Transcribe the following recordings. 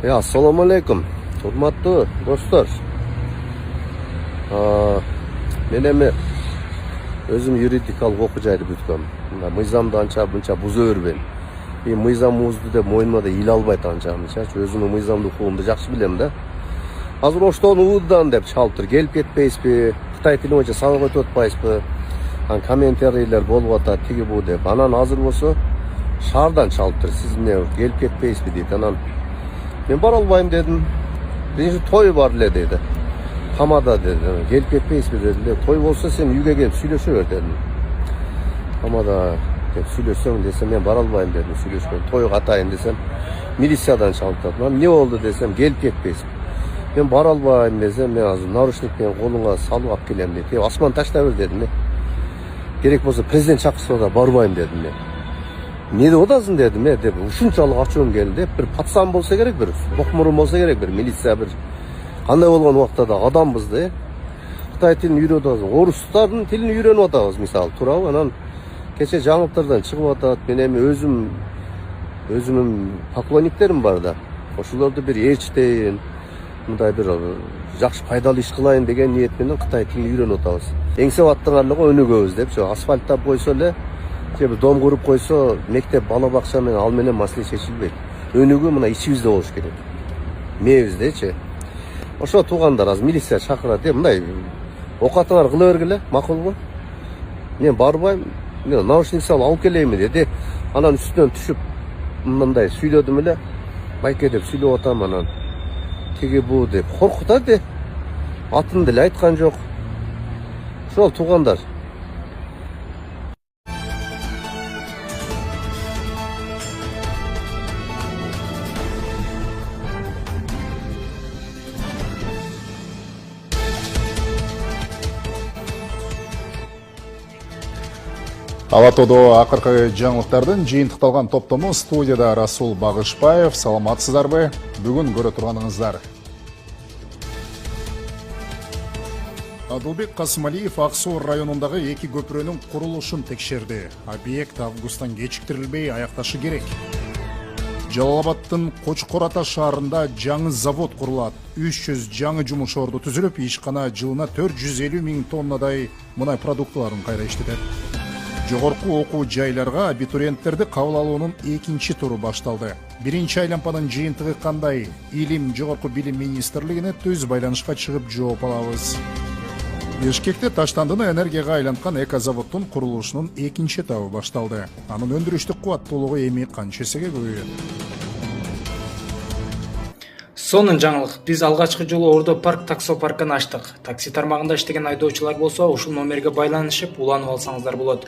Assalomu alaykum. Hurmatli do'stlar. Men endi o'zim yuridikalik o'qi joyda bitkam. Mıyzamda ancha buncha buzaverben. Mıyzam uzdu deb mo'ynimda ila albayt ancha. O'zimning mıyzamda o'quvimni yaxshi bilaman-da. Hozir oshton udan deb chalib tur. Kelib ketpaysizmi? Xitoy tili bo'yicha saboq o'tib o'tpaysizmi? Kommentariylar bo'lib o'tadi, tigi bu deb. Anan hozir bo'lsa shahardan chalib tur. Siz ne kelib ketpaysizmi deydi. Anan men bora olmayım dedim. Birinci toy var dedi. Hamada dedi. Gelip ketmeyiz mi dedi. Toy olsa sen yüge gelip söyleşiver dedim. Hamada gelip söyleşsen desem ben bora olmayım dedim. Söyleşmeyin. Toy atayın desem milisiyadan çaldılar. Ne oldu desem gelip ketmeyiz. Ben bora olmayım desem ben azı naruşnikten koluna salıp at gelem dedi. Asman taşla ver dedim. Gerek olsa prezident çakısı da barmayım dedim. Ne de odasın dedim ya deb ушунчалык açığım geldi. Bir patsam bolsa gerek, bir bokmurum bolsa gerek, bir milisiya bir qanday болгон убакта да адамбыз да. Xitoy tilini үйрөнүп атабыз. Орустардын тилин үйрөнүп атабыз мисалы, туурабы? Анан кече жаңылыктардан чыгып атат. Мен эми өзүмүн поклонниктерим бар да. Ошолорду bir ээрчитейин, мындай bir жакшы пайдалуу иш кылайын деген ниет менен Xitoy тилин үйрөнүп атабыз. Эңсеп аттыңарлыгы өнүгөбүз деп, асфальттап койсо эле bir dom kurup koysa mektep bala baksa men al menen masale çeşilbeyt. Önügü mına içibizde oluş gerek. Mevizde çe. Oşo tuğandar az milisiya çakırat diye mınday okatыңар kılı vergile makul bu. Men barbayım. Men nauşnik sal alıp keleyim dedi. Anan üstünden düşüp mınday söyledim ile. Bayke dep söylep otam anan. Tegi bu dep korkutadı. Atın dile aytkan jok. Şol tuğandar. Алатодо акыркы жаңылыктардын жыйынтыкталган топтому студияда Расул Багышбаев. Саламатсыздарбы? Бүгүн көрө турганыңыздар. Адылбек Касымалиев Аксуу районундагы эки көпүрөнүн курулушун текшерди. Объект августтан кечиктирилбей аякташы керек. Жалал Абадтын Кочкор Ата шаарында жаңы завод курулат. 300 жаңы жумуш орду түзүлүп, ишкана жылына 450 000 тоннадай мунай продуктыларын кайра иштетет. Жогорку окуу жайларга абитуриенттерди кабыл алуунун экинчи туру башталды. Биринчи айлампанын жыйынтыгы кандай? Илим Жогорку билим министрлигине түз байланышка чыгып жооп алабыз. Бишкекте таштандыны энергияга айланткан экозаводдун курулушунун экинчи этабы башталды. Анын өндүрүштүк кубаттуулугу эми канча эсеге көбөйөт? Сонун жаңылык. Биз алгачкы жолу Ордо парк таксопаркын ачтык. Такси тармагында иштеген айдоочулар болсо, ушул номерге байланышып, уланып алсаңыздар болот.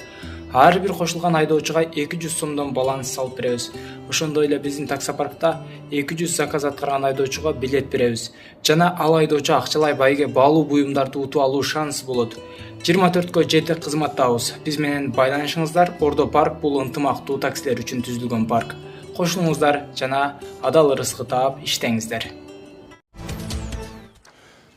Ар бир кошулган айдоочуга 200 сомдон баланс салып беребиз. Ошондой эле биздин таксопаркта 200 заказ аткарган айдоочуга билет беребиз. Жана ал айдоочу акчалай байге баалуу буюмдарды утуп алуу шансы болот. 24кө 7 кызматтабыз. Биз менен байланышыңыздар. Ордо парк бул ынтымактуу таксилер үчүн түзүлгөн парк. Кошулуңуздар жана адал ырыскы таап иштеңиздер.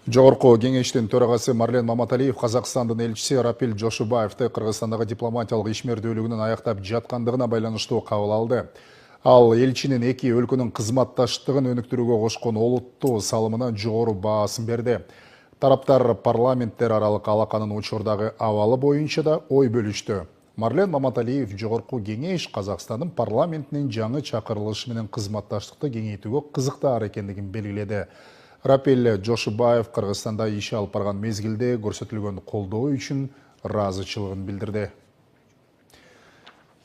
Жогорку кеңештин төрагасы Марлен Маматалиев Казакстандын элчиси Рапил Жошубаевди Кыргызстандагы дипломатиялык ишмердүүлүгүнүн аяктап жаткандыгына байланыштуу кабыл алды. Ал элчинин эки өлкөнүн кызматташтыгын өнүктүрүүгө кошкон олуттуу салымына жогору баасын берди. Тараптар парламенттер аралык алаканын учурдагы абалы боюнча да ой бөлүштү. Марлен Маматалиев жогорку кеңеш Казакстандын парламентинин жаңы чакырылышы менен кызматташтыкты кеңейтүүгө кызыктаар экендигин белгиледи. Рапил Жошубаев Кыргызстанда иш алып барган мезгилде көрсөтүлгөн колдоо үчүн ыраазычылыгын билдирди.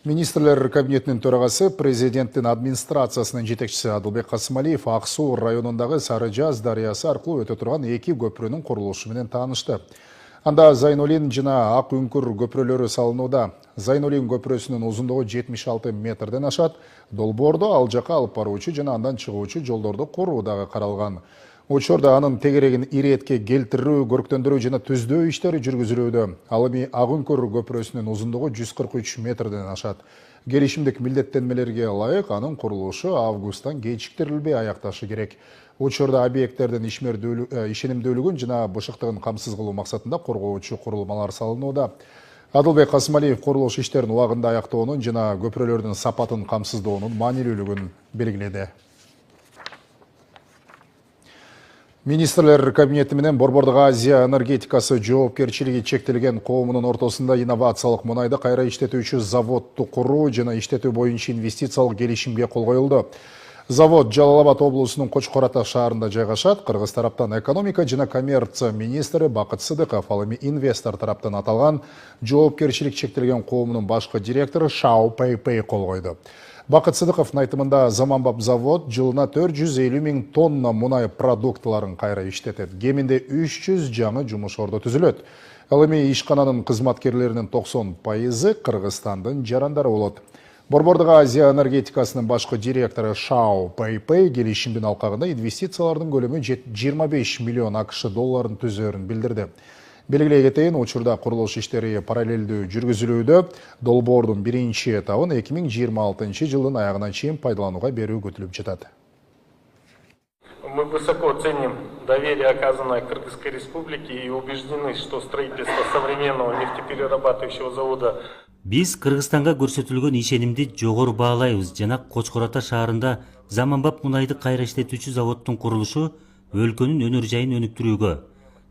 Министрлер кабинетинин төрагасы президенттин администрациясынын жетекчиси Адылбек Касымалиев Аксуу районундагы Сары Жаз дарыясы аркылуу өтө турган эки көпүрөнүн курулушу менен таанышты. Анда Зайнолин жана Ак Үңкүр көпүрөлөрү салынууда. Зайнолин көпүрөсүнүн узундугу 76 метрден ашат. Долбоордо ал жака алып баруучу жана андан чыгуучу жолдорду коруу дагы каралган. Учурда анын тегерегин иретке келтирүү, көрктөндүрүү жана түздөө иштери жүргүзүлүүдө. Ал эми Ак Үңкүр көпүрөсүнүн узундугу 143 метрден ашат. Келишимдик милдеттенмелерге ылайык анын курулушу августтан кечиктирилбей аякташы керек. Учурда объекттердин ишенимдүүлүгүн жана бышыктыгын камсыз кылуу максатында коргоочу курулмалар салынууда. Адылбек Касымалиев курулуш иштерин убагында аяктоонун жана көпүрөлөрдүн сапатын камсыздоонун маанилүүлүгүн белгиледи. Министрлер кабинети менен Борбордук Азия энергетикасы жоопкерчилиги чектелген коомунун ортосунда инновациялык мунайды кайра иштетүүчү заводду куруу жана иштетүү боюнча инвестициялык келишимге кол коюлду. Завод Жалал Абад облусунун Кочкор Ата шаарында жайгашат. Кыргыз тараптан экономика жана коммерция министри Бакыт Сыдыков, ал эми инвестор тараптан аталган жоопкерчилик чектелген коомунун башкы директору Шао Пэйпэй кол койду. Бакыт Сыдыковдун айтымында заманбап завод жылына 450 000 тонна мунай продуктыларын кайра иштетет. Кеминде 300 жаңы жумуш орду түзүлөт. Ал эми ишкананын кызматкерлеринин 90% Кыргызстандын жарандары болот. Борбордук Азия энергетикасынын башкы директору Шао Пэйпэй келишимдин алкагында инвестициялардын көлөмү 25 миллион АКШ долларын түзөрүн билдирди. Белгилей кетейин, учурда курулуш иштери параллелдүү жүргүзүлүүдө. Долбоордун биринчи этабын 2026 жылдын аягына чейин пайдаланууга берүү күтүлүп жатат. Мы высоко ценим доверие, оказанное Кыргызской Республике, и убеждены, что строительство современного нефтеперерабатывающего завода Биз Кыргызстанга көрсөтүлгөн ишенимди жогору баалайбыз жана Кочкор Ата шаарында заманбап мунайды кайра иштетүүчү заводдун курулушу өлкөнүн өнөр жайын өнүктүрүүгө,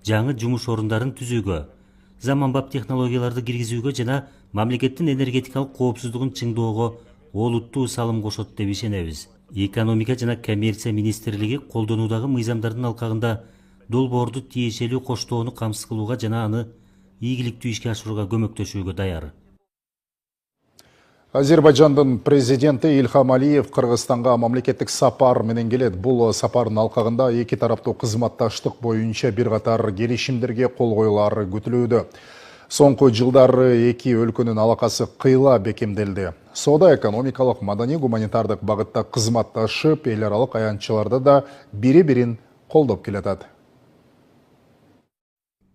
жаңы жумуш орундарын түзүүгө, заманбап технологияларды киргизүүгө жана мамлекеттин энергетикалык коопсуздугун чыңдоого олуттуу салым кошот деп ишенебиз. Экономика жана коммерция министрлиги колдонуудагы мыйзамдардын алкагында долбоорду тиешелүү коштоону камсыз кылууга жана аны ийгиликтүү ишке ашырууга көмөктөшүүгө даяр. Азербайжандын президенти Ильхам Алиев Кыргызстанга мамлекеттик сапар менен келет. Бул сапардын алкагында эки тараптуу кызматташтык боюнча бир катар келишимдерге кол коюлары күтүлүүдө. Соңку жылдары эки өлкөнүн алакасы кыйла бекемделди. Соода экономикалык, маданий, гуманитардык багытта кызматташып, эл аралык аянтчаларда да бири-бирин колдоп келатат.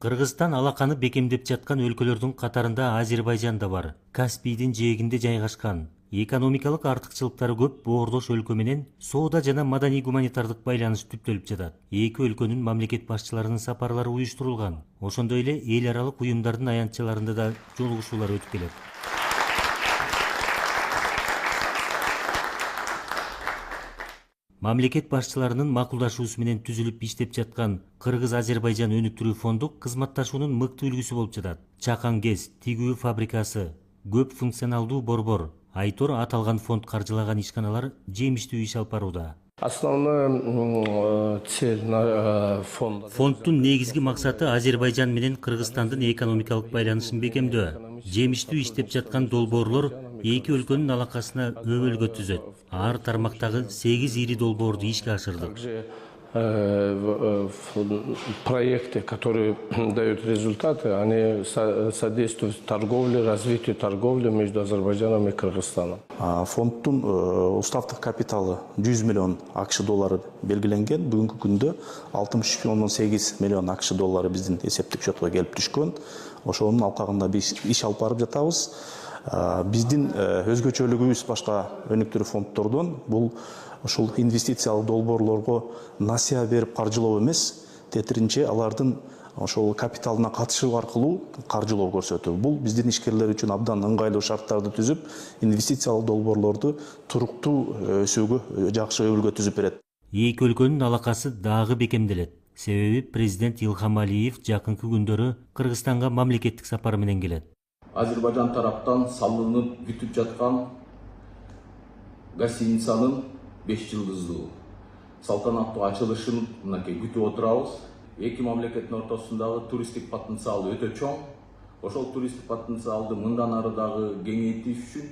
Кыргызстан алаканы бекемдеп жаткан өлкөлөрдүн катарында Азербайжан да бар. Каспийдин жээгинде жайгашкан. Экономикалык артыкчылыктары көп боордош өлкө менен соода жана маданий гуманитардык байланыш түптөлүп жатат. Эки өлкөнүн мамлекет башчыларынын сапарлары уюштурулган. Ошондой эле эл аралык уюмдардын аянтчаларында да жолугушуулар өтүп келет. Мамлекет башчыларынын макулдашуусу менен түзүлүп иштеп жаткан Кыргыз-Азербайжан өнүктүрүү фонду кызматташуунун мыкты үлгүсү болуп жатат. Чакан ГЭС, тигүү фабрикасы, көп функционалдуу борбор, Айтор аталган фонд каржылаган ишканалар жемиштүү иш алып барууда. основная цель фонда. Фонддун негизги максаты Азербайжан менен Кыргызстандын экономикалык байланышын бекемдөө. Жемиштүү иштеп жаткан долбоорлор эки өлкөнүн алакасына өбөлгө түзөт. Ар тармактагы 8 ири долбоорду ишке ашырдык. Проекты, которые дают результаты, они содействуют торговле, развитию торговли между Азербайджаном и Кыргызстаном. Фондтун уставтык капиталы 100 миллион АКШ доллары белгиленген. Бүгүнкү күндө 63,8 миллион АКШ доллары биздин эсептик счетко келип түшкөн. Ошонун алкагында биз иш алып барып жатабыз. Биздин өзгөчөлүгүбүз башка өнүктүрүү фонддордон бул ушул инвестициялык долбоорлорго насыя берип каржылоо эмес, тетиринче алардын ошол капиталына катышуу аркылуу каржылоо көрсөтүү. Бул биздин ишкерлер үчүн абдан ыңгайлуу шарттарды түзүп, инвестициялык долбоорлорду туруктуу өсүүгө, жакшы өбөлгө түзүп берет. Эки өлкөнүн алакасы дагы бекемделет. Себеби президент Ильхам Алиев жакынкы күндөрү Кыргызстанга мамлекеттик сапар менен келет. Азербайжан тараптан салынып бүтүп жаткан гостиницанын 5 жылдыздуу салтанаттуу ачылышын мынакей күтүп отурабыз. Эки мамлекеттин ортосундагы туристтик потенциал өтө чоң. Ошол туристтик потенциалды мындан ары дагы кеңейтүү үчүн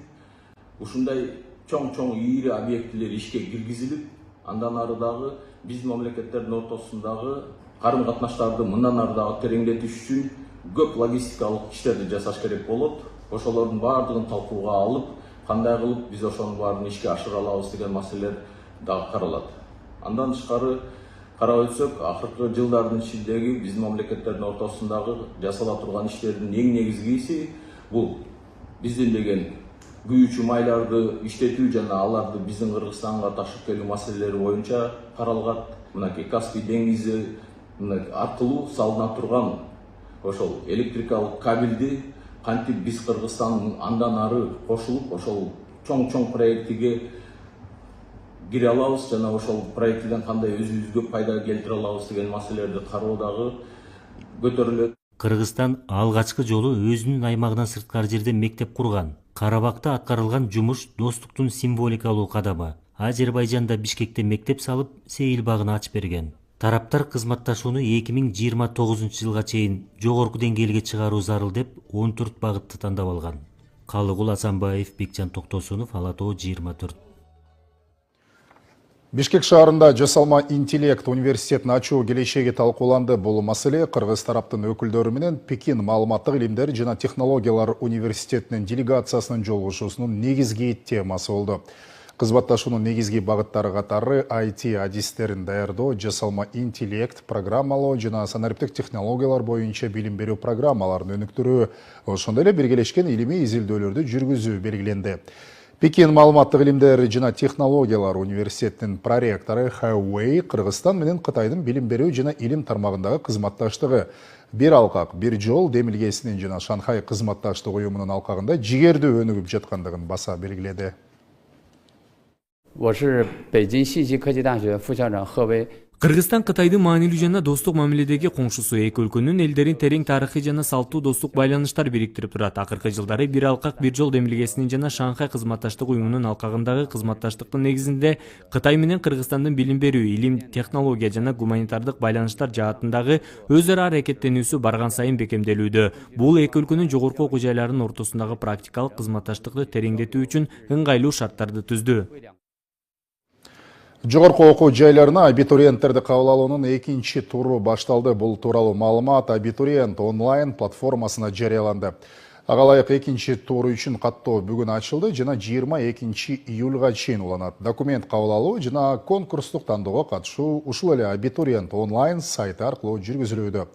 ушундай чоң ийри объектилер ишке киргизилип, андан ары дагы биздин мамлекеттердин ортосундагы карым катнаштарды мындан ары дагы тереңдетиш үчүн көп логистикалык иштерди жасаш керек болот. Ошолордун баардыгын талкууга алып, кандай кылып биз ошонун баарын ишке ашыра алабыз деген маселелер дагы каралат. Андан тышкары карап өтсөк, акыркы жылдардын ичиндеги биздин мамлекеттердин ортосундагы жасала турган иштердин эң негизгиси бул биздин деген күйүүчү майларды иштетүү жана аларды биздин Кыргызстанга ташып келүү маселелери боюнча каралгат. Мынакей Каспий деңизи аркылуу салына турган ошол электрикалык кабелди кантип биз Кыргызстан андан ары кошулуп ошол чоң проектиге кире алабыз жана ошол проектиден кандай өзүбүзгө пайда келтире алабыз деген маселелерди кароо дагы көтөрүлөт. Кыргызстан алгачкы жолу өзүнүн аймагынан сырткары жерде мектеп курган. Карабакта аткарылган жумуш достуктун символикалуу кадамы. Азербайжанда Бишкекте мектеп салып, Сейил багын ачып берген. Тараптар кызматташууну 2029 жылга чейин жогорку деңгээлге чыгаруу зарыл деп 14 багытты тандап алган. Калыгул Асанбаев, Бекжан Токтосунов, Ала Тоо 24. Бишкек шаарында жасалма интеллект университетин ачуу келечеги талкууланды. Бул маселе кыргыз тараптын өкүлдөрү менен Пекин маалыматтык илимдер жана технологиялар университетинин делегациясынын жолугушуусунун негизги темасы болду. Кызматташуунун негизги багыттары катары IT адистерин даярдоо, жасалма интеллект, программалоо жана санариптик технологиялар боюнча билим берүү программаларын өнүктүрүү, ошондой эле биргелешкен илимий изилдөөлөрдү жүргүзүү белгиленди. Пекин маалыматтык илимдер жана технологиялар университетинин проректору Хэуэй Кыргызстан менен Кытайдын билим берүү жана илим тармагындагы кызматташтыгы бир алкак, бир жол демилгесинин жана Шанхай кызматташтык уюмунун алкагында жигердүү өнүгүп жаткандыгын баса белгиледи. 我是北京信息科技大学副校长贺威。 Кыргызстан Кытайдын маанилүү жана достук мамиледеги коңшусу, эки өлкөнүн элдерин терең тарыхый жана салттуу достук байланыштар бириктирип турат. Акыркы жылдары бир алкак, бир жол демилгесинин жана Шанхай кызматташтык уюмунун алкагындагы кызматташтыктын негизинде Кытай менен Кыргызстандын билим берүү, илим, технология жана гуманитардык байланыштар жаатындагы өз ара аракеттенүүсү барган сайын бекемделүүдө. Бул эки өлкөнүн жогорку окуу жайларынын ортосундагы практикалык кызматташтыкты тереңдетүү үчүн ыңгайлуу шарттарды түздү. Жогорку окуу жайларына абитуриенттерди кабыл алуунун экинчи туру башталды. Бул тууралуу маалымат абитуриент онлайн платформасына жарыяланды. Ага ылайык экинчи туру үчүн каттоо бүгүн ачылды жана 22 июлга чейин уланат. Документ кабыл алуу жана конкурстук тандоого катышуу ушул эле абитуриент онлайн сайты аркылуу жүргүзүлүүдө.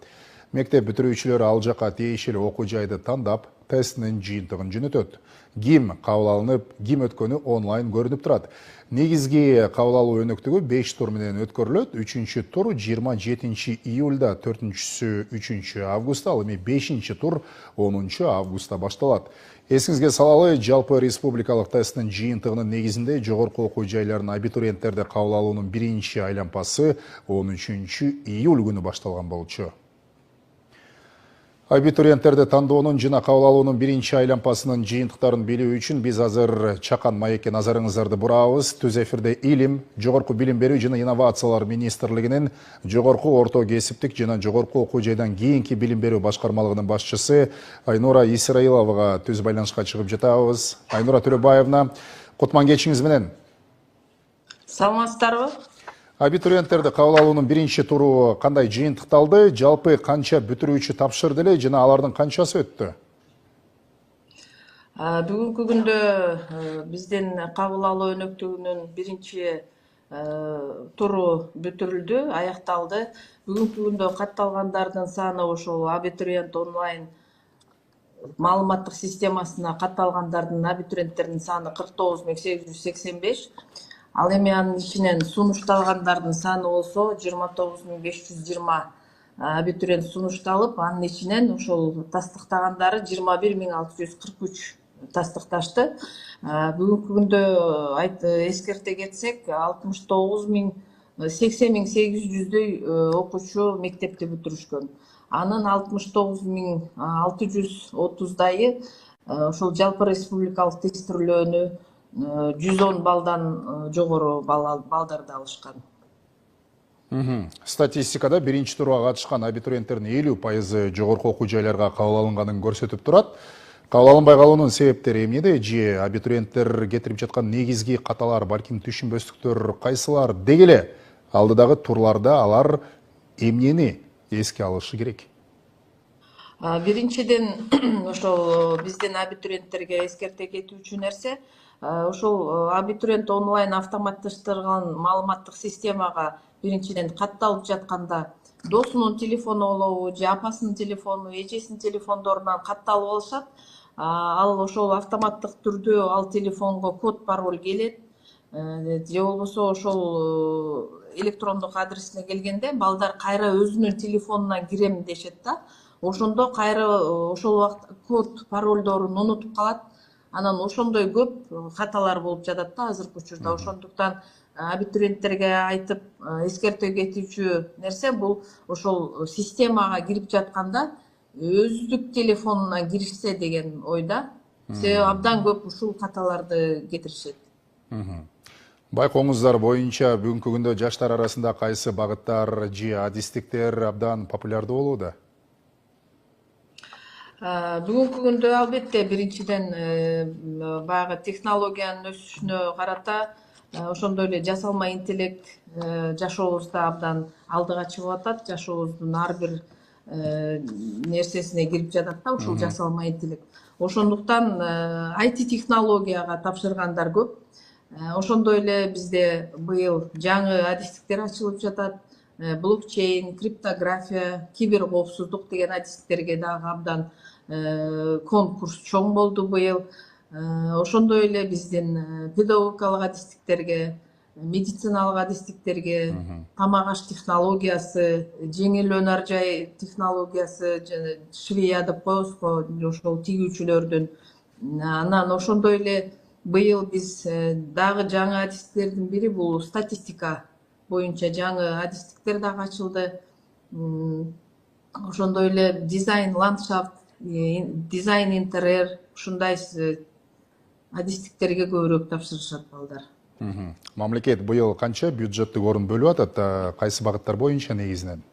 Мектеп бүтүрүүчүлөр ал жака тиешелүү окуу жайды тандап, тестинин жыйынтыгын жөнөтөт. Ким кабыл алынып, ким өткөнү онлайн көрүнүп турат. Негизги кабыл алуу өнөктүгү 5 тур менен өткөрүлөт. 3-чү тур 27 июлда, 4-чүсү 3 августта, ал эми 5-чи тур 10 августта башталат. Эсиңизге салалы, жалпы республикалык тесттин жыйынтыгынын негизинде жогорку окуу жайларынын абитуриенттерди кабыл алуунун биринчи айланпасы 13 июль күнү башталган болчу. Абитуриенттерди тандоонун жана кабыл алуунун биринчи айланпасынын жыйынтыктарын билүү үчүн биз азыр чакан маекке назарыңыздарды бурабыз. Түз эфирде илим, жогорку билим берүү жана инновациялар министрлигинин жогорку орто кесиптик жана жогорку окуу жайдан кийинки билим берүү башкармалыгынын башчысы Айнура Исраиловага түз байланышка чыгып жатабыз. Айнура Төрөбаевна, кутман кечиңиз менен. Саламатсыздарбы? Абитуриенттерди кабыл алуунун биринчи туру кандай жыйынтыкталды? Жалпы канча бүтүрүүчү тапшырды эле жана алардын канчасы өттү? Бүгүнкү күндө биздин кабыл алуу өнөктүгүнүн биринчи туру бүтүрүлдү, аякталды. Бүгүнкү күндө катталгандардын саны ошол абитуриент онлайн маалыматтык системасына катталгандардын абитуриенттердин саны 49885. Ал эми анын ичинен сунушталгандардын саны болсо 29520 абитуриент сунушталып, анын ичинен ошол тастыктагандары 21643 тастыкташты. Бүгүнкү күндө эскерте кетсек, 80,800дөй окуучу мектепти бүтүрүшкөн. Анын 69,630дайы ошол жалпы республикалык тестирлөөнү 110 балдан жогору балдарды алышкан. Статистикада биринчи турга катышкан абитуриенттердин 50% жогорку окуу жайларга кабыл алынганын көрсөтүп турат. Кабыл алынбай калуунун себептери эмнеде? Же абитуриенттер кетирип жаткан негизги каталар, балким түшүнбөстүктөр кайсылар? Деги эле алдыдагы турларда алар эмнени эске алышы керек? Биринчиден ошол биздин абитуриенттерге эскерте кетүүчү нерсе, ошол абитуриент онлайн автоматташтырылган маалыматтык системага биринчиден катталып жатканда досунун телефону болобу, же апасынын телефону, эжесинин телефондорунан катталып алышат. Ал ошол автоматтык түрдө ал телефонго код, пароль келет. Же болбосо ошол электрондук адресине келгенде балдар кайра өзүнүн телефонунан кирем дешет да. Ошондо кайра ошол убакыт код, парольдорун унутуп калат. Анан ошондой көп каталар болуп жатат да азыркы учурда. Ошондуктан абитуриенттерге айтып эскертүү кетүүчү нерсе бул ошол системага кирип жатканда өздүк телефонуна киришсе деген ойда. Себеби абдан көп ушул каталарды кетиришет. Байкооңуздар боюнча бүгүнкү күндө жаштар арасында кайсы багыттар же адистиктер абдан популярдуу болууда? Бүгүнкү күндө албетте биринчиден баягы технологиянын өсүшүнө карата ошондой эле жасалма интеллект жашообузда абдан алдыга чыгып атат. Жашообуздун ар бир нерсесине кирип жатат да ушул жасалма интеллект. Ошондуктан IT технологияга тапшыргандар көп. Ошондой эле бизде быйыл жаңы адистиктер ачылып жатат. Блокчейн, криптография, киберкоопсуздук деген адистиктерге дагы абдан конкурс чоң болду быйыл. Ошондой эле биздин педагогикалык адистиктерге, медициналык адистиктерге, тамак аш технологиясы, жеңил өнөр жай технологиясы, швея деп коебуз го, ошол тигүүчүлөрдүн. Анан ошондой эле быйыл биз дагы жаңы адистиктердин бири бул статистика боюнча жаңы адистиктер дагы ачылды. Ошондой эле дизайн ландшафт, дизайн интерьер, ушундай адистиктерге көбүрөөк тапшырышат балдар. Мамлекет быйыл канча бюджеттик орун бөлүп атат, кайсы багыттар боюнча негизинен?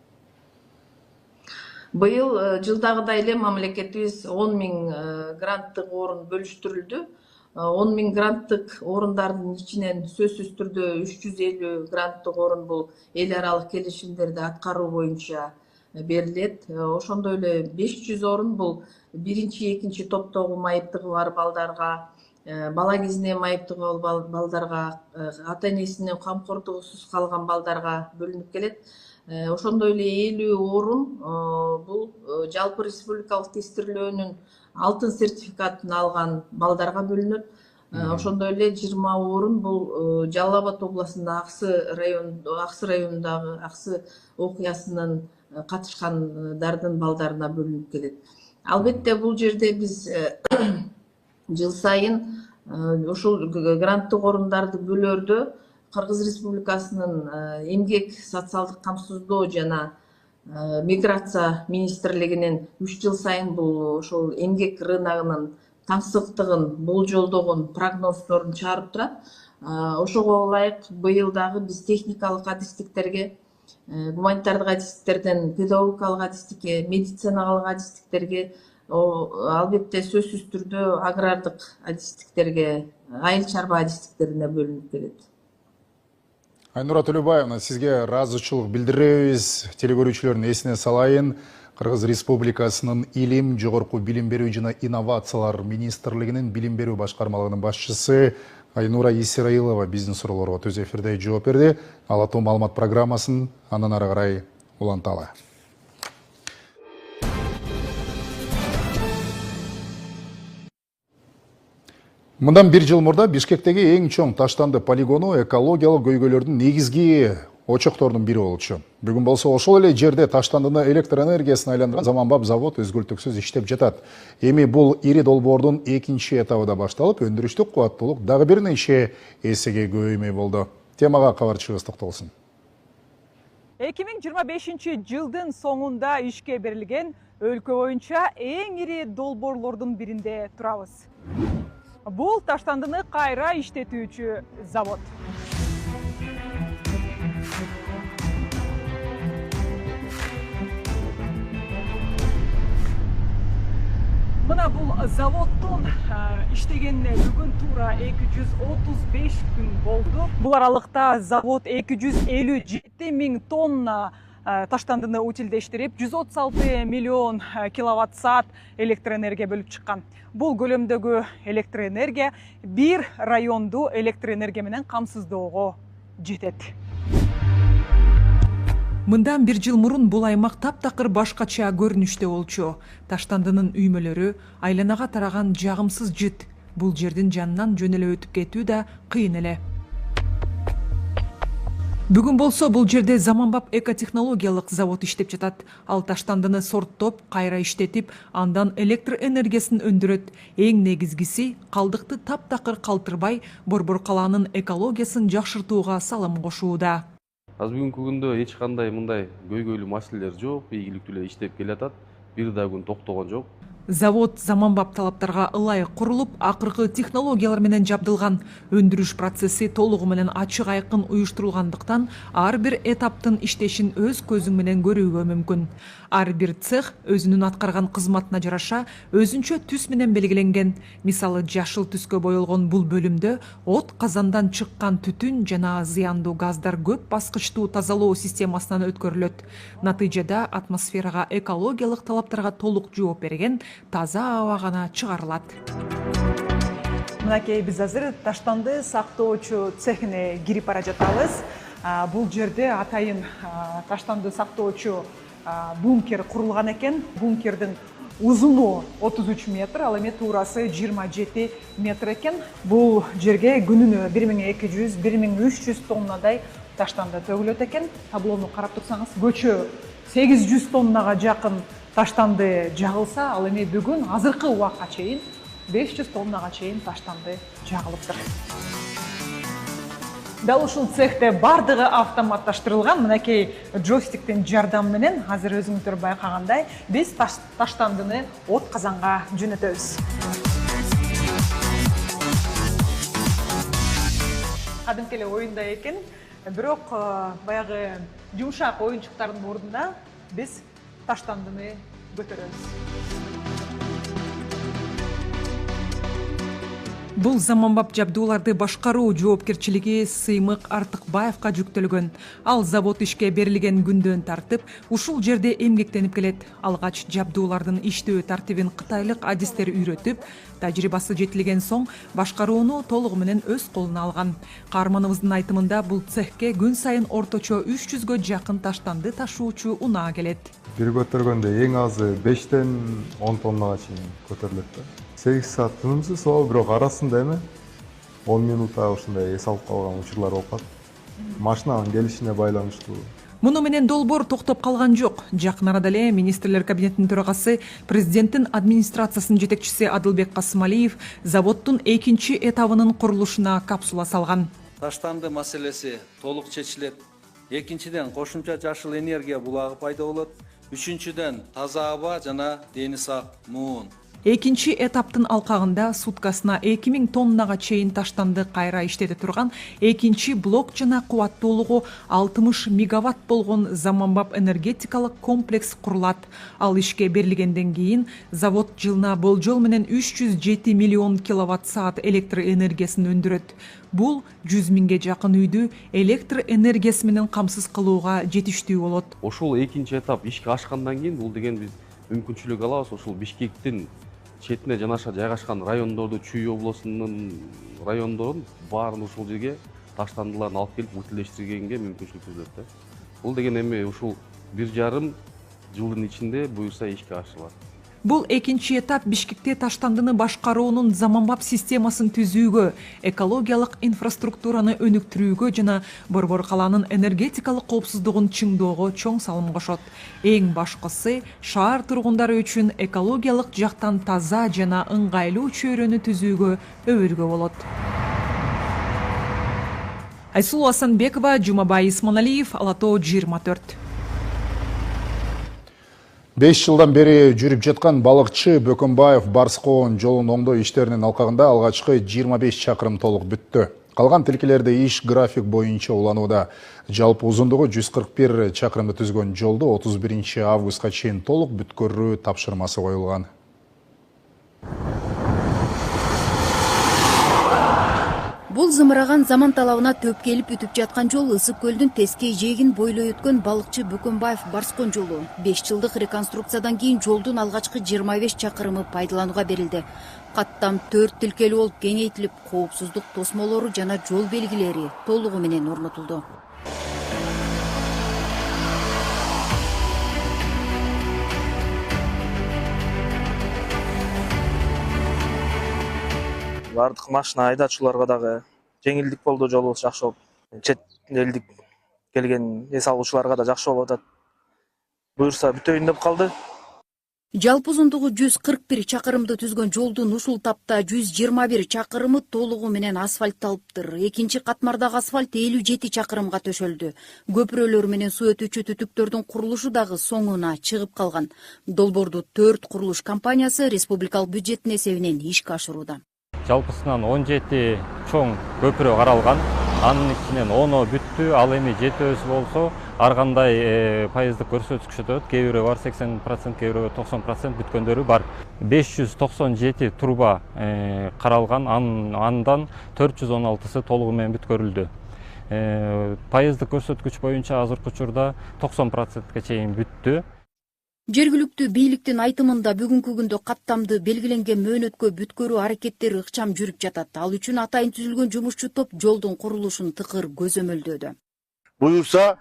Быйыл жылдагыдай эле мамлекетибиз 10 000 гранттык орун бөлүштүрүлдү. 10 000 гранттык орундардын ичинен сөзсүз түрдө 350 гранттык орун бул эл аралык келишимдерди аткаруу боюнча берилет. Ошондой эле 500 орун бул биринчи, экинчи топтогу майыптыгы бар балдарга, бала кезинен майыптыгы бар балдарга, ата энесинин камкордугусуз калган балдарга бөлүнүп келет. Ошондой эле 50 орун бул жалпы республикалык тестирлөөнүн алтын сертификатын алган балдарга бөлүнөт. Ошондой эле 20 орун бул Жалал Абад областында Аксы районундагы Аксы окуясынын катышкандардын балдарына бөлүнүп келет. Албетте бул жерде биз жыл сайын ушул гранттык орундарды бөлөрдө Кыргыз Республикасынын эмгек социалдык камсыздоо жана миграция министрлигинин 3 жыл сайын бул ошол эмгек рыногунун таңсыктыгын болжолдогон прогноздорун чыгарып турат. Ошого ылайык быйыл дагы биз техникалык адистиктерге, гуманитардык адистиктерден педагогикалык адистикке, медициналык адистиктерге, албетте сөзсүз түрдө агрардык адистиктерге, айыл чарба адистиктерине бөлүнүп келет. Айнура Төлөбаевна, сизге ыраазычылык билдиребиз. Телекөрүүчүлөрдүн эсине салайын, Кыргыз Республикасынын Илим, жогорку билим берүү жана инновациялар министрлигинин билим берүү башкармалыгынын башчысы Айнура Исраилова биздин суроолорго төз эфирде жооп берди. Ала тоо маалымат программасын андан ары карай уланталы. Мындан 1 жыл мурда Бишкектеги эң чоң таштанды полигону экологиялык көйгөйлөрдүн негизги очоктордун бири болчу. Бүгүн болсо ошол эле жерде таштандыны электр энергиясына айландырган заманбап завод өзгөлтүксүз иштеп жатат. Эми бул ири долбоордун экинчи этабы да башталып, өндүрүштүк кубаттуулук дагы бир нече эсеге көбөймөй болду. Темага кабарчыбыз токтолсун. 2025 жылдын соңунда ишке берилген өлкө боюнча эң ири долбоорлордун биринде турабыз. Бул таштандыны кайра иштетүүчү завод. Мына бул заводдун иштегенине бүгүн туура 235 күн болду. Бул аралыкта завод 257 000 тонна таштандыны утилдештирип, 136 миллион киловатт-саат электроэнергия бөлүп чыккан. Бул көлөмдөгү электроэнергия бир районду электроэнергия менен камсыздоого жетет. Мындан 1 жыл мурун бул аймак таптакыр башкача көрүнүштө болчу. Таштандынын үймөлөрү, айланага тараган жагымсыз жыт. Бул жердин жанынан жөн эле өтүп кетүү да кыйын эле. Бүгүн болсо бул жерде заманбап экотехнологиялык завод иштеп жатат. Ал таштандыны сорттоп, кайра иштетип, андан электр энергиясын өндүрөт. Эң негизгиси калдыкты таптакыр калтырбай, Борбор калаанын экологиясын жакшыртууга салым кошууда. Азыр бүгүнкү күндө эч кандай мындай көйгөйлүү маселелер жок, ийгиликтүү эле иштеп келатат. Бир да күн токтогон жок. Завод заманбап талаптарга ылайык курулуп, акыркы технологиялар менен жабдылган. Өндүрүш процесси толугу менен ачык айкын уюштурулгандыктан, ар бир этаптын иштешин өз көзүң менен көрүүгө мүмкүн. Ар бир цех өзүнүн аткарган кызматына жараша өзүнчө түс менен белгиленген. Мисалы, жашыл түскө боелгон бул бөлүмдө от казандан чыккан түтүн жана зыяндуу газдар көп баскычтуу тазалоо системасынан өткөрүлөт. Натыйжада атмосферага экологиялык талаптарга толук жооп берген таза аба гана чыгарылат. Мынакей биз азыр таштанды сактоочу цехине кирип бара жатабыз. Бул жерде атайын таштанды сактоочу бункер курулган экен. Бункердин узуну 33 метр, ал эми туурасы 27 метр экен. Бул жерге күнүнө 1200-1300 тоннадай таштанды төгүлөт экен. Таблону карап турсаңыз, көчө 800 тоннага жакын таштанды жагылса, ал эми бүгүн азыркы убакка чейин 500 тоннага чейин таштанды жагылыптыр. Дал ушул цехте бардыгы автоматташтырылган. Мынакей джойстиктин жардамы менен азыр өзүңүздөр байкагандай биз таштандыны от казанга жөнөтөбүз. Кадимки эле оюнда экен, бирок баягы жумшак оюнчуктардын ордуна биз таштандыны көтөрөбүз. Бул заманбап жабдууларды башкаруу жоопкерчилиги Сыймык Артыкбаевка жүктөлгөн. Ал завод ишке берилген күндөн тартып, ушул жерде эмгектенип келет. Алгач жабдуулардын иштөө тартибин кытайлык адистер үйрөтүп, тажрыйбасы жетилген соң башкарууну толугу менен өз колуна алган. Каарманыбыздын айтымында бул цехке күн сайын орточо 300гө жакын таштанды ташуучу унаа келет. Бир көтөргөндө эң азы 5-тен 10 тоннага чейин көтөрүлөт. 8 саат тынымсыз соо, бирок арасында эме 10 минутта ушундай эс алып калган учурлар болуп калат. Машинанын келишине байланыштуу. Муну менен долбоор токтоп калган жок. Жакын арада эле министрлер кабинетинин төрагасы, президенттин администрациясынын жетекчиси Адылбек Касымалиев заводдун экинчи этабынын курулушуна капсула салган. Таштанды маселеси толук чечилет. Экинчиден кошумча жашыл энергия булагы пайда болот. Үчүнчүдөн таза аба жана дени сак муун. Экинчи этаптын алкагында суткасына 2000 тоннага чейин таштанды кайра иштете турган экинчи блок жана кубаттуулугу 60 мегаватт болгон заманбап энергетикалык комплекс курулат. Ал ишке берилгенден кийин завод жылына болжол менен 307 миллион киловатт саат электр энергиясын өндүрөт. Бул 100 миңге жакын үйдү электр энергиясы менен камсыз кылууга жетиштүү болот. Ошол экинчи этап ишке ашкандан кийин бул деген биз мүмкүнчүлүк алабыз. Ошол Бишкектин четине жанаша жайгашкан райондорду, Чүй облусунун райондорун баарын ушул жерге таштандыларын алып келип утилдештиргенге мүмкүнчүлүк түзүлөт. Бул деген эми ушул 1,5 жылдын ичинде буюрса ишке ашырылат. Бул экинчи этап Бишкекте таштандыны башкаруунун заманбап системасын түзүүгө, экологиялык инфраструктураны өнүктүрүүгө жана Борбор калаанын энергетикалык коопсуздугун чыңдоого чоң салым кошот. Эң башкысы шаар тургундары үчүн экологиялык жактан таза жана ыңгайлуу чөйрөнү түзүүгө өбөлгө болот. Айсулуу Асанбекова, Жумабай Исманалиев, Ала Тоо 24. 5 жылдан бери жүрүп жаткан балыкчы Бөкөнбаев Барскоон жолун оңдоо иштеринин алкагында алгачкы 25 чакырым толук бүттү. Калган тилкелерде иш график боюнча уланууда. Жалпы узундугу 141 чакырымды түзгөн жолду 31 августка чейин толук бүткөрүү тапшырмасы коюлган. Бул зымыраган заман талабына төп келип үтүп жаткан жол Ысык көлдүн Тескей жээгин бойлой өткөн балыкчы Бөкөнбаев Барскоон жолу. 5 жылдык реконструкциядан кийин жолдун алгачкы 25 чакырымы пайдаланууга берилди. Каттам 4 тилкелүү болуп кеңейтилип, коопсуздук тосмолору жана жол белгилери толугу менен орнотулду. Бардык машина айдачуларга дагы жеңилдик болду, жолубуз жакшы болуп. Чет элдик келген эс алуучуларга да жакшы болуп атат. Буюрса бүтөйүн деп калды. Жалпы узундугу 141 чакырымды түзгөн жолдун ушул тапта 121 чакырымы толугу менен асфальтталыптыр. Экинчи катмардагы асфальт 57 чакырымга төшөлдү. Көпүрөлөр менен суу өтүүчү түтүктөрдүн курулушу дагы соңуна чыгып калган. Долбоорду 4 курулуш компаниясы республикалык бюджеттин эсебинен ишке ашырууда. Жалпысынан 17 чоң көпүрө каралган. Анын ичинен 10 бүттү, ал эми 7 болсо ар кандай пайыздык көрсөткүч өтөт. Кээ бирөө бар 80%, кээ бирөө 90% бүткөндөрү бар. 597 труба каралган, андан 416сы толугу менен бүткөрүлдү. Пайыздык көрсөткүч боюнча азыркы учурда 90%ке чейин бүттү. Жергиликтүү бийликтин айтымында бүгүнкү күндө каттамды белгиленген мөөнөткө бүткөрүү аракеттери ыкчам жүрүп жатат. Ал үчүн атайын түзүлгөн жумушчу топ жолдун курулушун тыкыр көзөмөлдөөдө. Буюрса,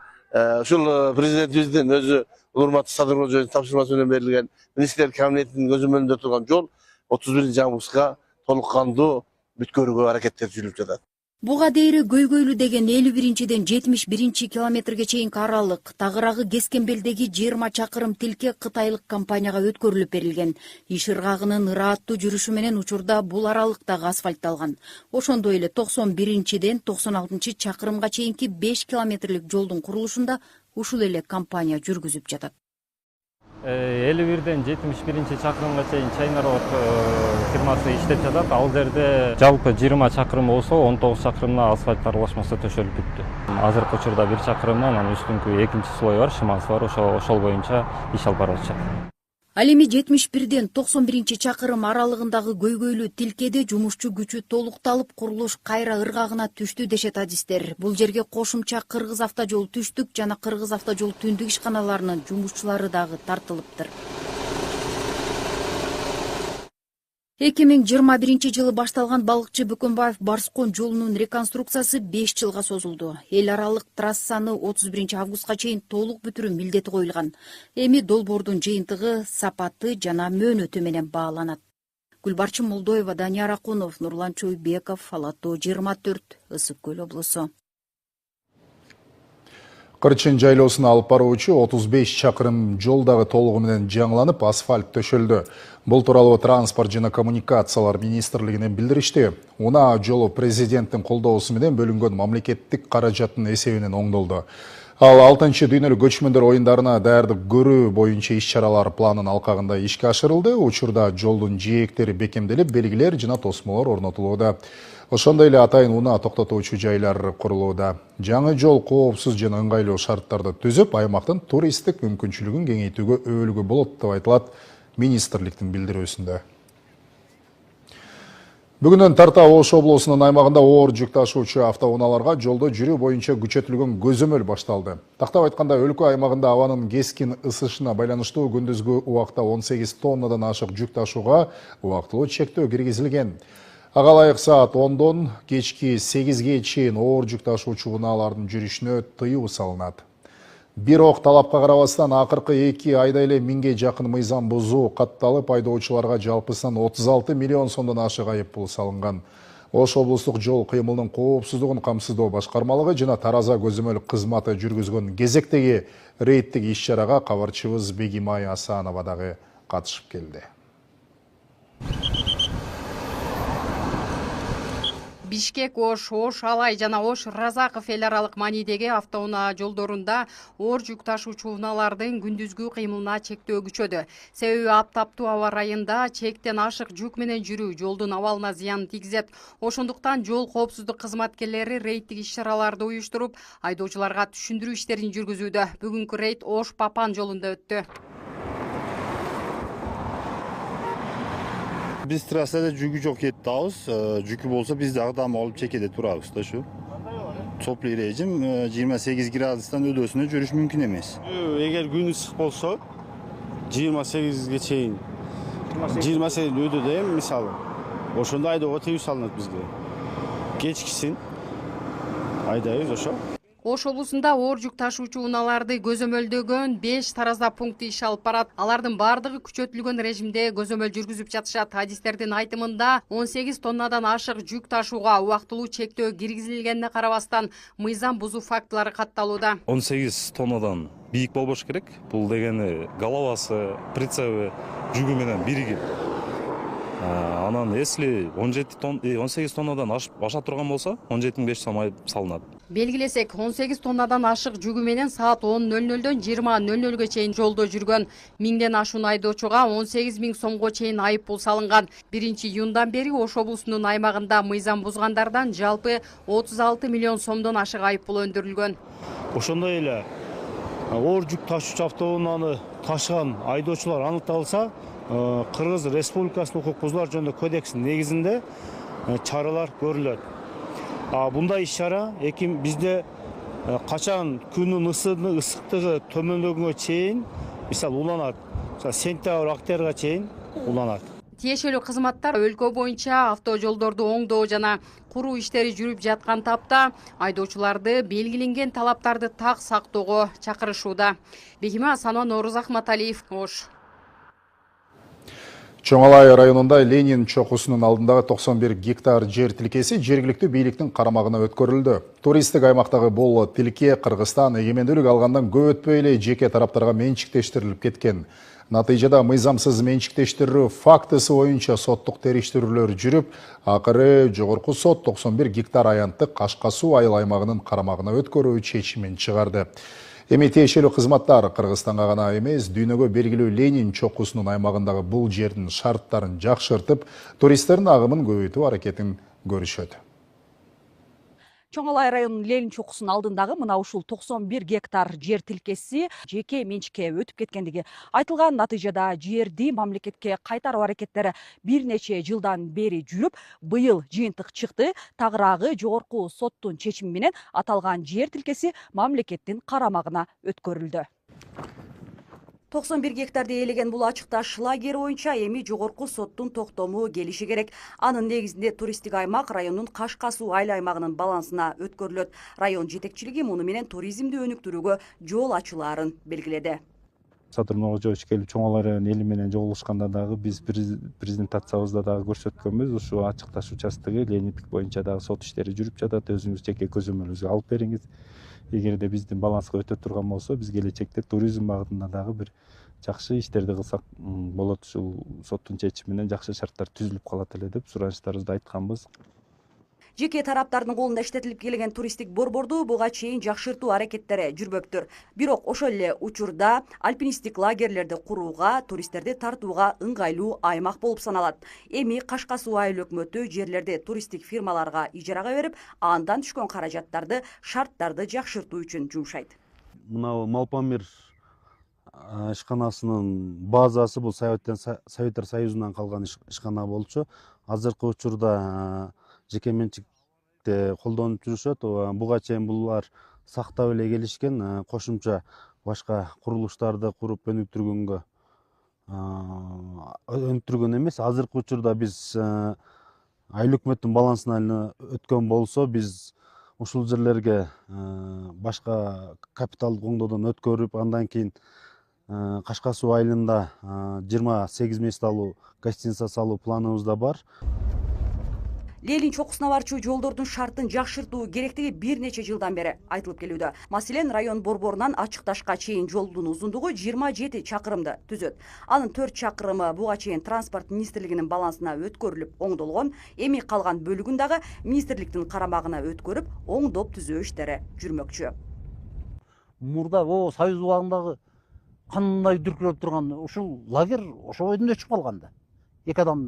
ушул президентибиздин өзү урматтуу Садыр Кожоевдун тапшырмасы менен берилген министрлер кабинетинин көзөмөлүндө турган жол 31-августка толук кандуу бүткөрүүгө аракеттер жүрүп жатат. Буга дейри көйгөйлүү деген 51-ден 71 километрге чейинки аралык, тагырагы Кескенбелдеги 20 чакырым тилке кытайлык компанияга өткөрүлүп берилген. Иш ыргагынын ырааттуу жүрүшү менен учурда бул аралыктагы асфальтталган. Ошондой эле 91-ден 96 чакырымга чейинки 5 километрлик жолдун курулушунда ушул эле компания жүргүзүп жатат. 51-ден 71 чакырымга чейин Чайнарод фирмасы иштеп жатат. Ал жерде жалпы 20 чакырым болсо 19 чакырымына асфальт аралашмасы төшөлүп бүттү. Азыркы учурда 1 чакырым, анан үстүнкү экинчи слой бар, шымасы бар, ошол боюнча иш алып барып жатышат. Ал эми 71-ден 91 чакырым аралыгындагы көйгөйлүү тилкеде жумушчу күчү толукталып, курулуш кайра ыргагына түштү дешет адистер. Бул жерге кошумча Кыргыз автожол түштүк жана Кыргыз автожол түндүк ишканаларынын жумушчулары дагы тартылыптыр. 2021 жылы башталган балыкчы Бүкөнбаев Барскон жолунун реконструкциясы 5 жылга созулду. Эл аралык трассаны 31 августка чейин толук бүтүрүү милдети коюлган. Эми долбоордун жыйынтыгы, сапаты жана мөөнөтү менен бааланат. Гүлбарчын Молдоева, Данияр Акунов, Нурлан Чойбеков, Ала Тоо 24, Ысык Көл облусу. Кырчын жайлоосуна алып баруучу 35 чакырым жолдагы толугу менен жаңыланып, асфальт төшөлдү. Бул тууралуу Транспорт жана коммуникациялар министрлигинен билдиришти. Унаа жолу президенттин колдоосу менен бөлүнгөн мамлекеттик каражаттын эсебинен оңдолду. Ал 6-чы дүйнөлүк көчмөндөр оюндарына даярдык көрүү боюнча иш-чаралар планын алкагында ишке ашырылды. Учурда жолдун жээктери бекемделип, белгилер жана тосмолор орнотулууда. Ошондой эле атайын унаа токтотуучу жайлар курулууда. Жаңы жол коопсуз жана ыңгайлуу шарттарды түзүп, аймактын туристтик мүмкүнчүлүгүн кеңейтүүгө өбөлгө болот деп айтылат министрликтин билдирүүсүндө. Бүгүнөн тарта Ош облусунун аймагында оор жүк ташуучу автоунааларга жолдо жүрүү боюнча күчөтүлгөн көзөмөл башталды. Тактап айтканда, өлкө аймагында абанын кескин ысышына байланыштуу күндүзгү убакта 18 тоннадан ашык жүк ташууга убактылуу чектөө киргизилген. Ага ылайык саат 10-дон кечки 8-ге чейин оор жүк ташуучу унаалардын жүрүшүнө тыюу салынат. Бирок талапка карабастан акыркы 2 айда эле 1000ге жакын мыйзам бузуу катталып, айдоочуларга жалпысынан 36 миллион сомдон ашык айыппул салынган. Ош облустук жол кыймылынын коопсуздугун камсыздоо башкармалыгы жана Тараза көзөмөл кызматы жүргүзгөн кезектеги рейдтик иш-чарага кабарчыбыз Бегимай Асанова дагы катышып келди. Бишкек, Ош, Ош Алай жана Ош Разаков эл аралык маанидеги автоунаа жолдорунда оор жүк ташуучу унаалардын күндүзгү кыймылына чектөө күчөдү. Себеби аптаптуу аба ырайында чектен ашык жүк менен жүрүү жолдун абалына зыян тийгизет. Ошондуктан жол коопсуздук кызматкерлери рейдтик иш-чараларды уюштуруп, айдоочуларга түшүндүрүү иштерин жүргүзүүдө. Бүгүнкү рейд Ош Папан жолунда өттү. Biz trassada жүгү жок кетабыз. Жүкү болсо биз дагы дам алып чекеде турабыз да шу. Топлый режим 28 градустан өдөөсүнө жүрүш мүмкүн эмес. Эгер күн ысык болсо 28ге чейин 28 өдөөдө эми мисалы ошондо айдоого тийүү салынат бизге. Кечкисин айдайбыз ошо. Ош облусунда оор жүк ташуучу унааларды көзөмөлдөгөн 5 тараза пункти иш алып барат. Алардын бардыгы күчөтүлгөн режимде көзөмөл жүргүзүп жатышат. Адистердин айтымында 18 тоннадан ашык жүк ташууга убактылуу чектөө киргизилгенине карабастан мыйзам бузуу фактылары катталууда. 18 тоннадан бийик болбош керек. Бул дегени головасы, прицебі жүгү менен биригип. Анан если 18 тоннадан аша турган болсо 17.500 сом айып салынат. Белгилесек, 18 тоннадан ашык жүгү менен саат 10:00дөн 20:00га чейин жолдо жүргөн 1000ден ашуун айдоочуга 18 000 сомго чейин айып пул салынган. 1-июндан бери Ош облусунун аймагында мыйзам бузгандардан жалпы 36 миллион сомдон ашык айып пул өндүрүлгөн. Ошондой эле оор жүк ташуучу автоунааны ташыган айдоочулар аныкталса, Кыргыз Республикасынын укук бузуулар жөнүндө кодексинин негизинде чаралар көрүлөт. Bunday иш-чара бизде качан күнүн ысыктыгы төмөндөгөнгө чейин, мисалы уланат. Сентябрь, октябрга чейин уланат. Тиешелүү кызматтар өлкө боюнча автожолдорду оңдоо жана куруу иштери жүрүп жаткан тапта айдоочуларды белгиленген талаптарды так сактоого чакырышууда. Бегиме Асанова, Нооруз Ахматалиев, Ош. Чоңалай районунда Ленин чокусунун алдындагы 91 гектар жер тилкеси жергиликтүү бийликтин карамагына өткөрүлдү. Туристтик аймактагы бул тилке Кыргызстан эгемендүүлүк алгандан көп өтпөй эле жеке тараптарга менчиктештирилип кеткен. Натыйжада мыйзамсыз менчиктештирүү фактысы боюнча соттук териштирүүлөр жүрүп, акыры жогорку сот 91 гектар аянтты Кашка суу айыл аймагынын карамагына өткөрүү чечимин чыгарды. Эми тиешелүү кызматтар Кыргызстанга гана эмес, дүйнөгө белгилүү Ленин чокусунун аймагындагы бул жердин шарттарын жакшыртып, туристтердин агымын көбөйтүү аракетин көрүшөт. Чоңалай районунун Ленин чокусунун алдындагы мына ушул 91 гектар жер тилкеси жеке менчикке өтүп кеткендиги айтылган. Натыйжада жерди мамлекетке кайтаруу аракеттери бир нече жылдан бери жүрүп, быйыл жыйынтык чыкты. Тагыраагы жогорку соттун чечими менен аталган жер тилкеси мамлекеттин карамагына өткөрүлдү. 91 гектарды ээлеген бул ачыкташ лагері боюнча эми жогорку соттун токтому келиши керек. Анын негизинде туристтик аймак райондун Кашка суу айыл аймагынын балансына өткөрүлөт. Район жетекчилиги муну менен туризмди өнүктүрүүгө жол ачууларын белгиледи. Садыр Нуржович келип Чоңалай район эли менен жолугушканда дагы биз презентациябызда дагы көрсөткөнбүз. Ушу ачыкташ участогу Лениндик боюнча дагы сот иштери жүрүп жатат. Өзүңүз жеке көзөмөлүңүзгө алып бериңиз. Эгерде биздин баланска өтө турган болсо, биз келечекте туризм багытында дагы бир жакшы иштерди кылсак болот. Ушул соттун чечими менен жакшы шарттар түзүлүп калат эле деп суранычтарыбызды айтканбыз. Жеке тараптардын колунда иштетилип келген туристтик борборду буга чейин жакшыртуу аракеттери жүрбөптүр. Бирок ошол эле учурда альпинисттик лагерлерди курууга, туристтерди тартууга ыңгайлуу аймак болуп саналат. Эми Кашка суу айыл өкмөтү жерлерди туристтик фирмаларга ижарага берип, андан түшкөн каражаттарды шарттарды жакшыртуу үчүн жумшайт. Мына Малпамир ишканасынын базасы бул Советтер Союзунан калган ишкана болчу. Азыркы учурда жеке менчикте колдонуп жүрүшөт. Буга чейин булар сактап эле келишкен. Кошумча башка курулуштарды куруп өнүктүргөн эмес. Азыркы учурда биз айыл өкмөттүн балансына өткөн болсо, биз ушул жерлерге башка капиталдык оңдоодон өткөрүп, андан кийин Кашка суу айылында 28 мест гостиница салуу планыбызда бар. Ленин чокусуна барчу жолдордун шартын жакшыртуу керектиги бир нече жылдан бери айтылып келүүдө. Маселен, район борборунан Ачыкташка чейин жолдун узундугу 27 чакырымды түзөт. Анын 4 чакырымы буга чейин транспорт министрлигинин балансына өткөрүлүп оңдолгон. Эми калган бөлүгүн дагы министрликтин карамагына өткөрүп, оңдоп түзөө иштери жүрмөкчү. Мурда Союз убагындагы кандай дүркүрөп турган ушул лагерь ошо бойдон өчүп калганда. 2 адам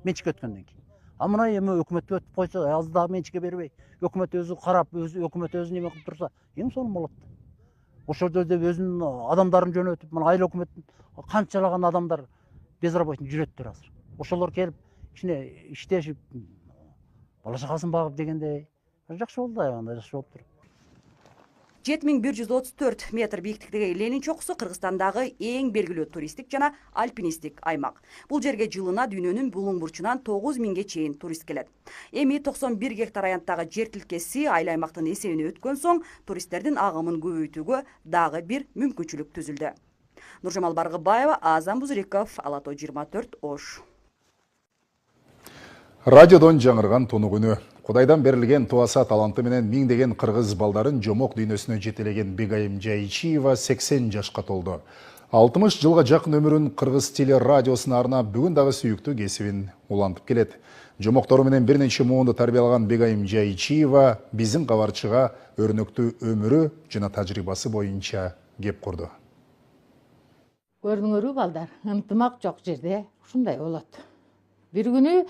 менчикке өткөндөн кийин. Мына эми өкмөткө өтүп койсо, аз дагы менчикке бербей, өкмөт өзү карап, өкмөт өзү неме кылып турса, эң сонун болот. Ошол жерде өзүнүн адамдарын жөнөтүп, мына айыл өкмөттүн канчалаган адамдар безработный жүрөттүр азыр. Ошолор келип, ичине иштешип, бала чакасын багып дегенде жакшы болду, аябаганда жакшы болуптур. 7134 метр бийиктиктеги Ленин чокусу Кыргызстандагы эң белгилүү туристтик жана альпинисттик аймак. Бул жерге жылына дүйнөнүн булуң бурчунан 9000ге чейин турист келет. Эми 91 гектар аянттагы жер тилкеси айыл аймактын эсебине өткөн соң туристтердин агымын көбөйтүүгө дагы бир мүмкүнчүлүк түзүлдү. Нуржамал Баргыбаева, Азам Бузриков, Ала Тоо 24, Ош. Радиодон жаңырган тунук үнү. Кудайдан берилген туаса таланты менен миңдеген кыргыз балдарын жомок дүйнөсүнө жетелеген Бегайым Жайчиева 80 жашка толду. 60 жылга жакын өмүрүн кыргыз теле радиосуна арнап бүгүн дагы сүйүктүү кесибин улантып келет. Жомоктору менен бир нече муунду тарбиялаган Бегайым Жайчиева биздин кабарчыга өрнөктүү өмүрү жана тажрыйбасы боюнча кеп курду. Көрдүңөрбү балдар, ынтымак жок жерде ушундай болот. Бир күнү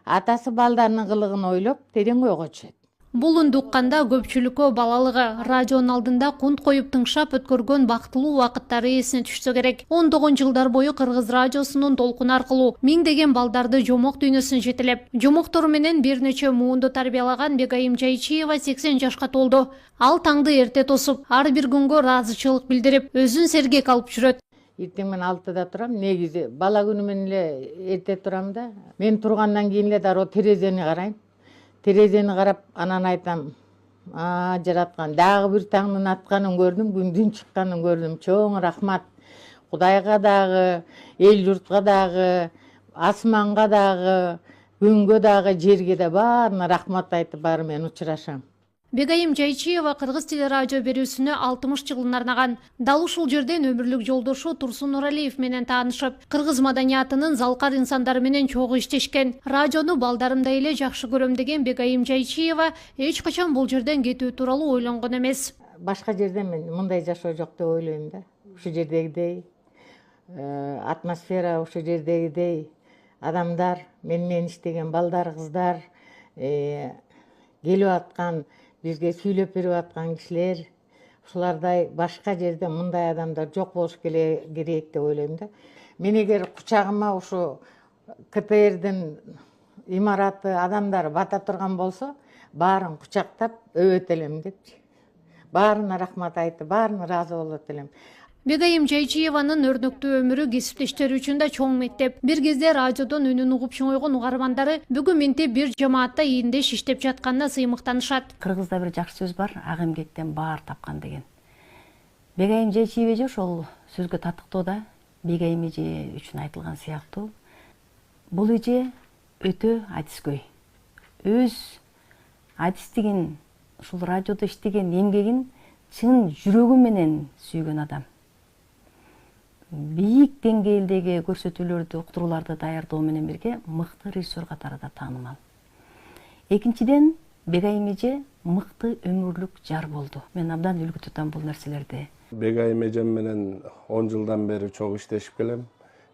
атасы балдарынын кылыгын ойлоп терең ойго түшөт. Бул үнду укканда көпчүлүккө балалыгы радионун алдында кунт коюп тыңшап өткөргөн бактылуу убакыттары эсине түшсө керек. 19 жылдар бою Кыргыз радиосунун толкуну аркылуу миңдеген балдарды жомок дүйнөсүнө жетелеп, жомоктору менен бир нече муунду тарбиялаган Бегайым Жайчиева 80 жашка толду. Ал таңды эрте тосуп, ар бир күнгө ыраазычылык билдирип, өзүн сергек алып жүрөт. Эртең мен 6-да турам, негизи бала күнү менен эле эрте турам да. Мен тургандан кийин эле дароо терезени карайм. Терезени карап, анан айтам, жараткан, дагы бир таңдын атканын көрдүм, күндүн чыкканын көрдүм. Чоң рахмат. Кудайга дагы, эл журтка дагы, асманга дагы, күнгө дагы, жерге да баарына рахмат айтып баары мен учурашам. Бегайым Жайчиева Кыргыз телерадио берүүсүнө 60 жылын арнаган. Дал ушул жерден өмүрлүк жолдошу Турсун Нуралиев менен таанышып, кыргыз маданиятынын залкар инсандары менен чогуу иштешкен. Радиону балдарымдай эле жакшы көрөм деген Бегайым Жайчиева эч качан бул жерден кетүү тууралуу ойлонгон эмес. Башка жерде мен мындай жашоо жок деп ойлойм да. Ушу жердегидей атмосфера, ушу жердегидей адамдар, менен иштеген балдар, кыздар, келип аткан, бизге сүйлөп берип аткан кишилер, ушулардай башка жерде мындай адамдар жок болуш керек деп ойлойм да. Мен эгер кучагыма ушу КТРдин имараты, адамдары бата турган болсо, баарын кучактап өбөт элем депчи. Баарына рахмат айтып, баарына ыраазы болот элем. Бегайым Жайчиеванын өрнөктүү өмүрү кесиптештери үчүн да чоң мектеп. Бир кезде радиодон үнүн угуп чоңойгон угармандары бүгүн менте бир жамаатта ийиндеш иштеп жатканына сыймыктанышат. Кыргызда бир жакшы сөз бар, ак эмгектен баар тапкан деген. Бегайым Жайчиева же ошол сөзгө татыктуу да, Бегайым эже үчүн айтылган сыяктуу. Бул эже өтө адискөй. Өз адистигин, ушул радиодо иштеген эмгегин чын жүрөгү менен сүйгөн адам. Бийик деңгээлдеги көрсөтүүлөрдү, уктурууларды даярдоо менен бирге мыкты режиссер катары да таанымал. Экинчиден, Бегайым эже мыкты өмүрлүк жар болду. Мен абдан үлгү тутам бул нерселерди. Бегайым эжем менен 10 жылдан бери чогуу иштешип келем.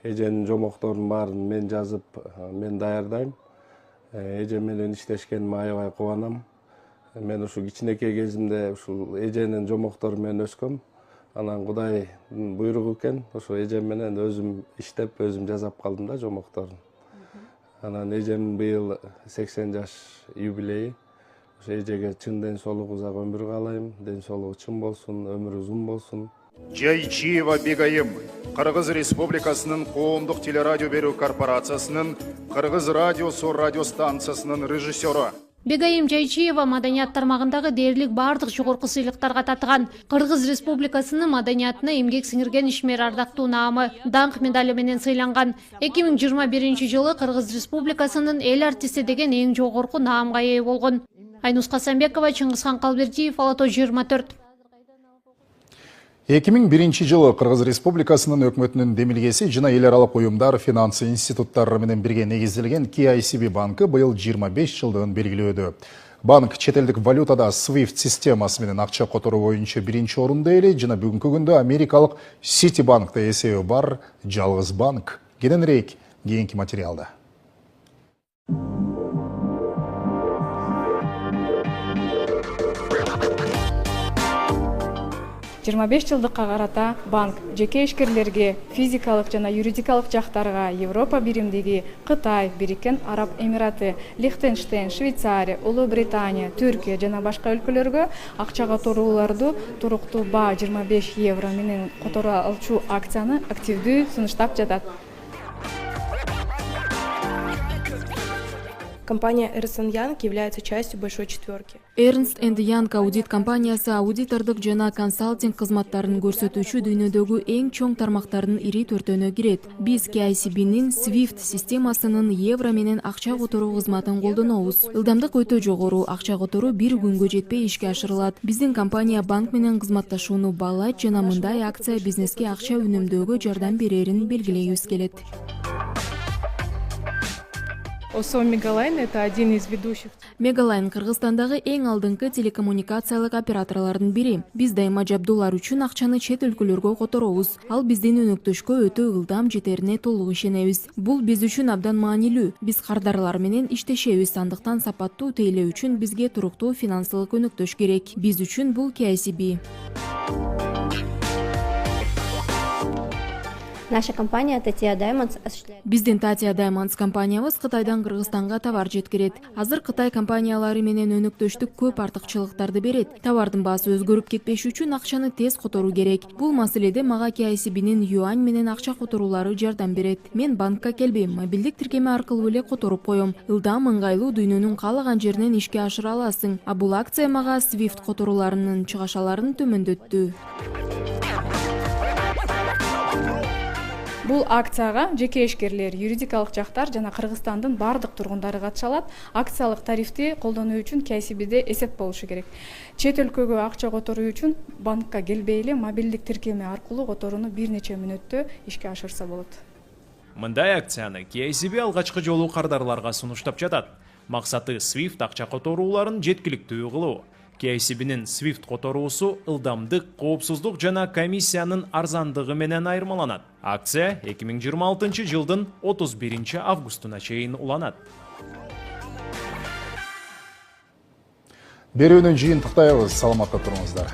Эженин жомокторунун баарын мен жазып, мен даярдайм. Эжем менен иштешкениме аябай кубанам. Мен ушу кичинекей кезимде ушул эженин жомоктору менен өскөм. Анан Кудайдын буйругу экен, ошо эжем менен өзүм иштеп, өзүм жасап калдым да жомокторун. Анан эжем быйыл 80 жаш юбилейи. Ошо эжеге чын ден соолук, узак өмүр каалайм, ден соолугу чын болсун, өмүрү узун болсун. Жайчиева Бегайым, Кыргыз Республикасынын коомдук телерадио берүү корпорациясынын Кыргыз радиосу радиостанциясынын режиссеру. Бегайым Жайчиева маданият тармагындагы дээрлик бардык жогорку сыйлыктарга татыган. Кыргыз Республикасынын маданиятына эмгек сиңирген ишмер ардактуу наамы даңк медали менен сыйланган. 2021 Кыргыз Республикасынын эл артисти деген эң жогорку наамга ээ болгон. Айнус Касамбекова, Чыңгызхан Калбердиев, Ала Тоо 24. 2001 Кыргыз Республикасынын өкмөтүнүн демилгеси жана эл аралык уюмдар, финансы институттары менен бирге негизделген KICB банкы быйыл 25 жылдыгын белгилөөдө. Банк четелдик валютада SWIFT системасы менен акча которуу боюнча биринчи орунда эле жана бүгүнкү күндө америкалык Citibank'та эсеби бар жалгыз банк. Кененирээк кийинки материалда. 25 жылдыкка карата банк жеке ишкерлерге, физикалык жана юридикалык жактарга Европа биримдиги, Кытай, Бириккен Араб Эмираты, Лихтенштейн, Швейцария, Улуу Британия, Түркия жана башка өлкөлөргө акча которууларды туруктуу баа 25 евро менен которо алчу акцияны активдүү сунуштап жатат. Компания Ernst & Young является частью большой четверки. Ernst & Young аудит компаниясы аудитордук жана консалтинг кызматтарын көрсөтүүчү дүйнөдөгү эң чоң тармактардын ири төртөөнө кирет. Биз KICB'нин Swift системасынын евро менен акча которуу кызматын колдонобуз. Ылдамдык өтө жогору, акча которуу бир күнгө жетпей ишке ашырылат. Биздин компания банк менен кызматташууну баалайт жана мындай акция бизнеске акча үнөмдөөгө жардам берерин белгилейбиз келет. ОСО Мегалайн — это один из ведущих. Мегалайн Кыргызстандагы эң алдыңкы телекоммуникациялык операторлордун бири. Биз дайыма жабдуулар үчүн акчаны чет өлкөлөргө которобуз. Ал биздин өнөктөшкө өтө ылдам жетерине толук ишенебиз. Бул биз үчүн абдан маанилүү. Биз кардарлар менен иштешебиз, андыктан сапаттуу тейлөө үчүн бизге туруктуу финансылык өнөктөш керек. Биз үчүн бул KICB. Наша компания Татья Diamonds осуществляет. Биздин Татья Diamonds компаниябыз Кытайдан Кыргызстанга товар жеткирет. Азыр Кытай компаниялары менен өнөктөштүк көп артыкчылыктарды берет. Товардын баасы өзгөрүп кетпеш үчүн акчаны тез которуу керек. Бул маселеде мага KICB'нин юань менен акча которуулары жардам берет. Мен банкка келбейм, мобилдик тиркеме аркылуу эле которуп коем. Ылдам, ыңгайлуу, дүйнөнүн каалаган жеринен ишке ашыра аласың. А бул акция мага Swift которууларынын чыгашаларын төмөндөттү. Бул акцияга жеке ишкерлер, юридикалык жактар жана Кыргызстандын бардык тургундары катыша алат. Акциялык тарифти колдонуу үчүн KICB'де эсеп болушу керек. Чет өлкөгө акча которуу үчүн банкка келбей эле мобилдик тиркеме аркылуу которууну бир нече мүнөттө ишке ашырса болот. Мындай акцияны KICB алгачкы жолу кардарларга сунуштап жатат. Максаты Swift акча которууларын жеткиликтүү кылуу. KICB'нин Swift которуусу ылдамдык, коопсуздук жана комиссиянын арзандыгы менен айырмаланат. Акция 2026 жылдын 31 августуна чейин уланат. Берүүнүн жыйынтыктайбыз, саламатта туруңуздар.